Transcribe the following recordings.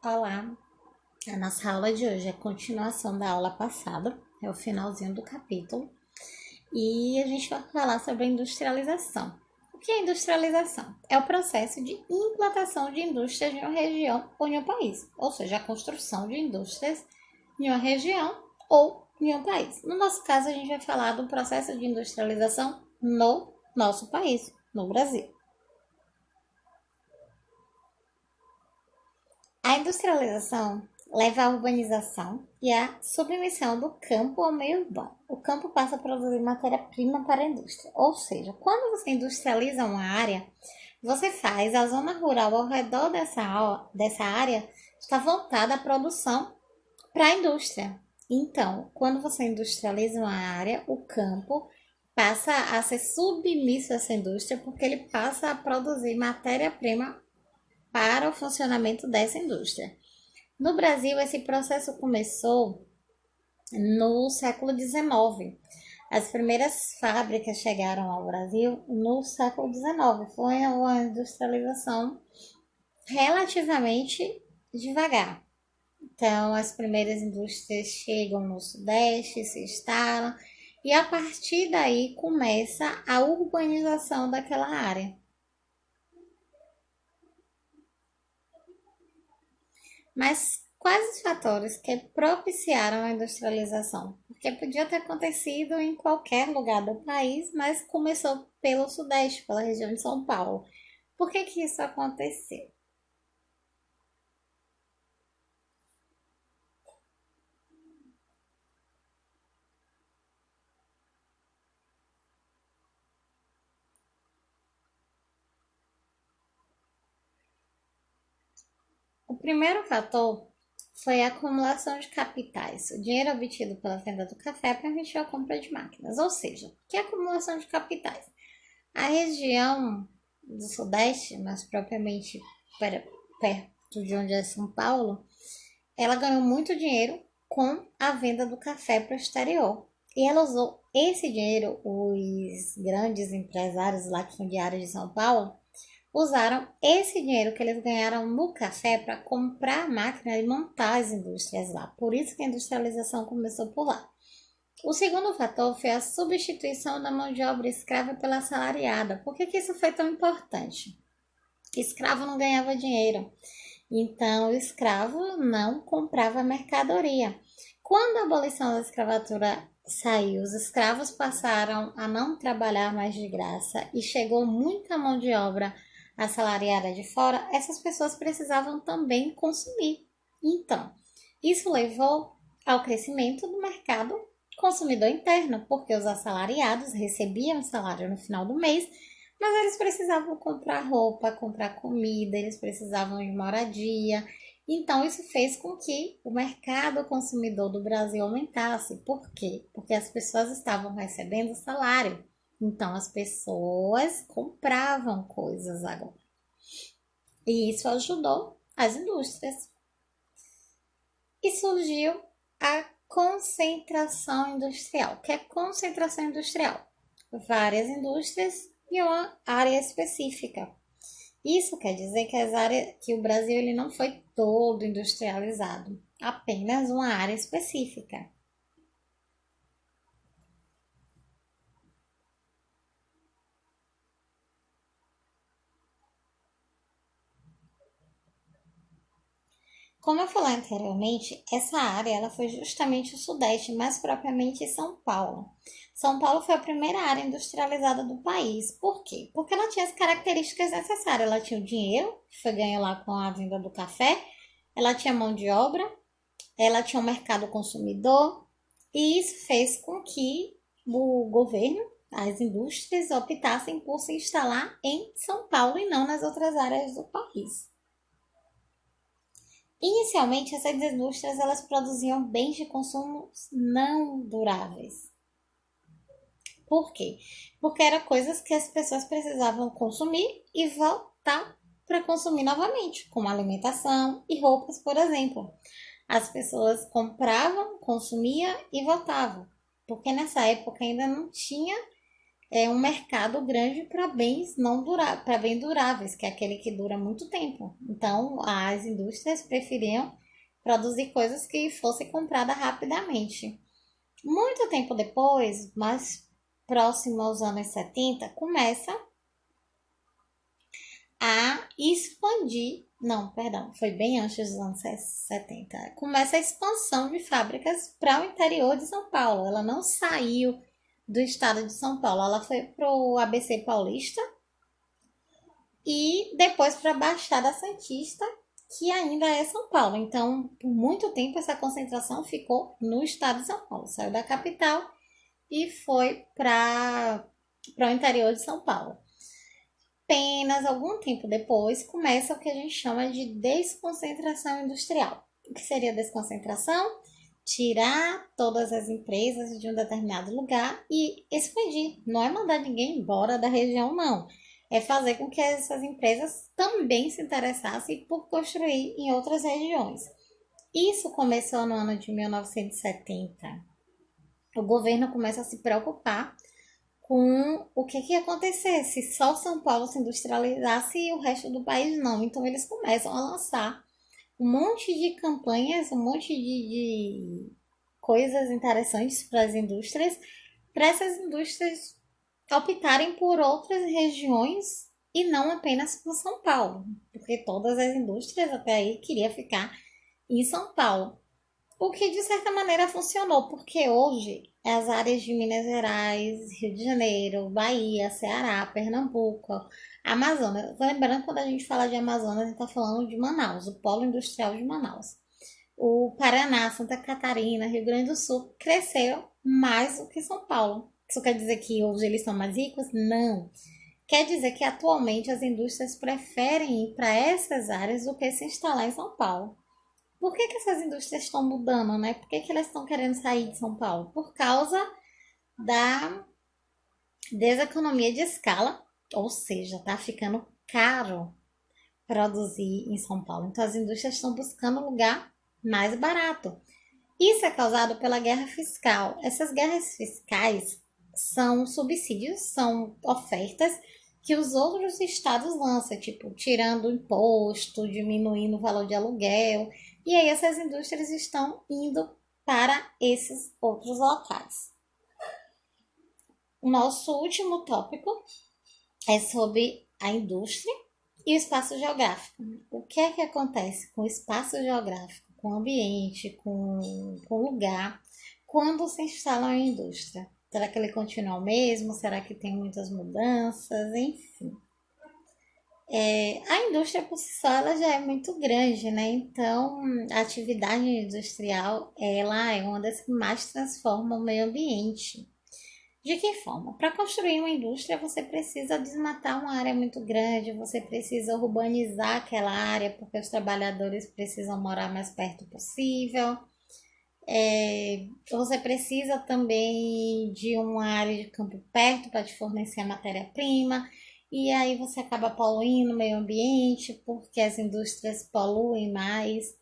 Olá, a nossa aula de hoje é a continuação da aula passada, é o finalzinho do capítulo, e a gente vai falar sobre a industrialização. O que é industrialização? É o processo de implantação de indústrias em uma região ou em um país, ou seja, a construção de indústrias em uma região ou em um país. No nosso caso, a gente vai falar do processo de industrialização no nosso país, no Brasil. A industrialização leva à urbanização e à submissão do campo ao meio urbano. O campo passa a produzir matéria-prima para a indústria. Ou seja, quando você industrializa uma área, você faz a zona rural ao redor dessa área está voltada à produção para a indústria. Então, quando você industrializa uma área, o campo passa a ser submisso a essa indústria porque ele passa a produzir matéria-prima para o funcionamento dessa indústria. No Brasil, esse processo começou no século XIX. As primeiras fábricas chegaram ao Brasil no século XIX. Foi uma industrialização relativamente devagar. Então, as primeiras indústrias chegam no Sudeste, se instalam, e a partir daí começa a urbanização daquela área. Mas quais os fatores que propiciaram a industrialização? Porque podia ter acontecido em qualquer lugar do país, mas começou pelo Sudeste, pela região de São Paulo. Por que isso aconteceu? O primeiro fator foi a acumulação de capitais. O dinheiro obtido pela venda do café permitiu a compra de máquinas. Ou seja, o que é acumulação de capitais? A região do Sudeste, mais propriamente perto de onde é São Paulo, ela ganhou muito dinheiro com a venda do café para o exterior. E ela usou esse dinheiro, os grandes empresários latifundiários de São Paulo, usaram esse dinheiro que eles ganharam no café para comprar máquina e montar as indústrias lá. Por isso que a industrialização começou por lá. O segundo fator foi a substituição da mão de obra escrava pela assalariada. Por que isso foi tão importante? Escravo não ganhava dinheiro, então o escravo não comprava mercadoria. Quando a abolição da escravatura saiu, os escravos passaram a não trabalhar mais de graça e chegou muita mão de obra assalariada de fora, essas pessoas precisavam também consumir. Então, isso levou ao crescimento do mercado consumidor interno, porque os assalariados recebiam salário no final do mês, mas eles precisavam comprar roupa, comprar comida, eles precisavam de moradia. Então, isso fez com que o mercado consumidor do Brasil aumentasse. Por quê? Porque as pessoas estavam recebendo salário. Então, as pessoas compravam coisas agora. E isso ajudou as indústrias. E surgiu a concentração industrial. O que é concentração industrial? Várias indústrias em uma área específica. Isso quer dizer que que o Brasil ele não foi todo industrializado, apenas uma área específica. Como eu falei anteriormente, essa área ela foi justamente o Sudeste, mais propriamente São Paulo. São Paulo foi a primeira área industrializada do país. Por quê? Porque ela tinha as características necessárias. Ela tinha o dinheiro, que foi ganho lá com a venda do café, ela tinha mão de obra, ela tinha um mercado consumidor, e isso fez com que o governo, as indústrias, optassem por se instalar em São Paulo e não nas outras áreas do país. Inicialmente, essas indústrias elas produziam bens de consumo não duráveis. Por quê? Porque eram coisas que as pessoas precisavam consumir e voltar para consumir novamente, como alimentação e roupas, por exemplo. As pessoas compravam, consumiam e voltavam, porque nessa época ainda não tinha é um mercado grande para bens não duráveis, para bens duráveis, que é aquele que dura muito tempo. Então, as indústrias preferiam produzir coisas que fossem compradas rapidamente. Muito tempo depois, mais próximo aos anos 70, começa a expandir. Não, perdão, foi bem antes dos anos 70. Começa a expansão de fábricas para o interior de São Paulo. Ela não saiu do estado de São Paulo, ela foi para o ABC Paulista e depois para a Baixada Santista, que ainda é São Paulo. Então, por muito tempo, essa concentração ficou no estado de São Paulo. Saiu da capital e foi para o interior de São Paulo. Apenas algum tempo depois, começa o que a gente chama de desconcentração industrial. O que seria desconcentração? Tirar todas as empresas de um determinado lugar e expandir. Não é mandar ninguém embora da região, não. É fazer com que essas empresas também se interessassem por construir em outras regiões. Isso começou no ano de 1970. O governo começa a se preocupar com o que ia acontecer se só São Paulo se industrializasse e o resto do país não. Então eles começam a lançar um monte de campanhas, um monte de coisas interessantes para essas indústrias optarem por outras regiões e não apenas por São Paulo, porque todas as indústrias até aí queriam ficar em São Paulo. O que de certa maneira funcionou, porque hoje as áreas de Minas Gerais, Rio de Janeiro, Bahia, Ceará, Pernambuco, Amazonas. Lembrando, quando a gente fala de Amazonas, a gente está falando de Manaus, o polo industrial de Manaus. O Paraná, Santa Catarina, Rio Grande do Sul cresceram mais do que São Paulo. Isso quer dizer que hoje eles são mais ricos? Não. Quer dizer que atualmente as indústrias preferem ir para essas áreas do que se instalar em São Paulo. Por que essas indústrias estão mudando, né? Por que elas estão querendo sair de São Paulo? Por causa da deseconomia de escala, ou seja, está ficando caro produzir em São Paulo. Então as indústrias estão buscando um lugar mais barato. Isso é causado pela guerra fiscal. Essas guerras fiscais são subsídios, são ofertas que os outros estados lançam, tipo, tirando imposto, diminuindo o valor de aluguel. E aí essas indústrias estão indo para esses outros locais. O nosso último tópico é sobre a indústria e o espaço geográfico. O que é que acontece com o espaço geográfico, com o ambiente, com o lugar, quando se instala uma indústria? Será que ele continua o mesmo? Será que tem muitas mudanças? Enfim. A indústria por si só ela já é muito grande, né? Então, a atividade industrial ela é uma das que mais transforma o meio ambiente. De que forma? Para construir uma indústria, você precisa desmatar uma área muito grande, você precisa urbanizar aquela área, porque os trabalhadores precisam morar mais perto possível. Você precisa também de uma área de campo perto para te fornecer a matéria-prima. E aí você acaba poluindo o meio ambiente, porque as indústrias poluem mais.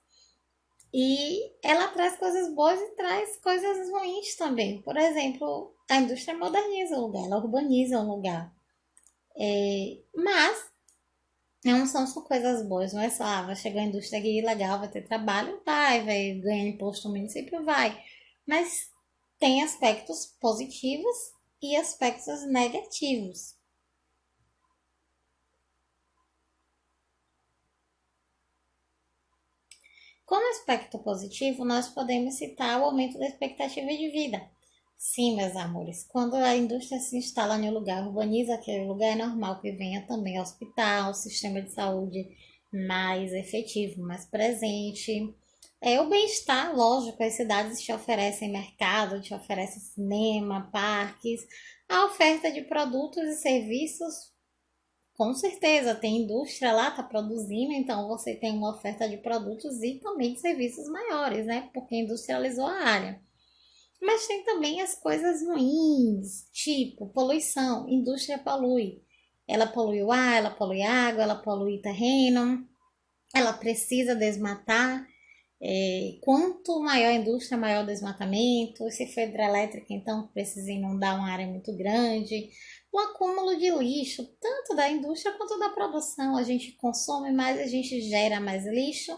E ela traz coisas boas e traz coisas ruins também. Por exemplo, a indústria moderniza o lugar, ela urbaniza um lugar. Mas não são só coisas boas, não é só, vai chegar a indústria aqui, legal, vai ter trabalho, vai ganhar imposto no município, vai. Mas tem aspectos positivos e aspectos negativos. Como aspecto positivo, nós podemos citar o aumento da expectativa de vida. Sim, meus amores, quando a indústria se instala em um lugar, urbaniza aquele lugar, é normal que venha também hospital, sistema de saúde mais efetivo, mais presente. O bem-estar, lógico, as cidades te oferecem mercado, te oferecem cinema, parques, a oferta de produtos e serviços. Com certeza, tem indústria lá, tá produzindo, então você tem uma oferta de produtos e também de serviços maiores, né? Porque industrializou a área. Mas tem também as coisas ruins, tipo poluição. Indústria polui. Ela polui o ar, ela polui a água, ela polui terreno, ela precisa desmatar. Quanto maior a indústria, maior o desmatamento. Se for hidrelétrica, então precisa inundar uma área muito grande. o acúmulo de lixo, tanto da indústria quanto da produção. A gente consome mais, a gente gera mais lixo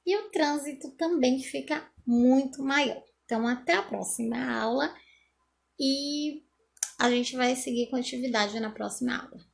e o trânsito também fica muito maior. Então, até a próxima aula e a gente vai seguir com a atividade na próxima aula.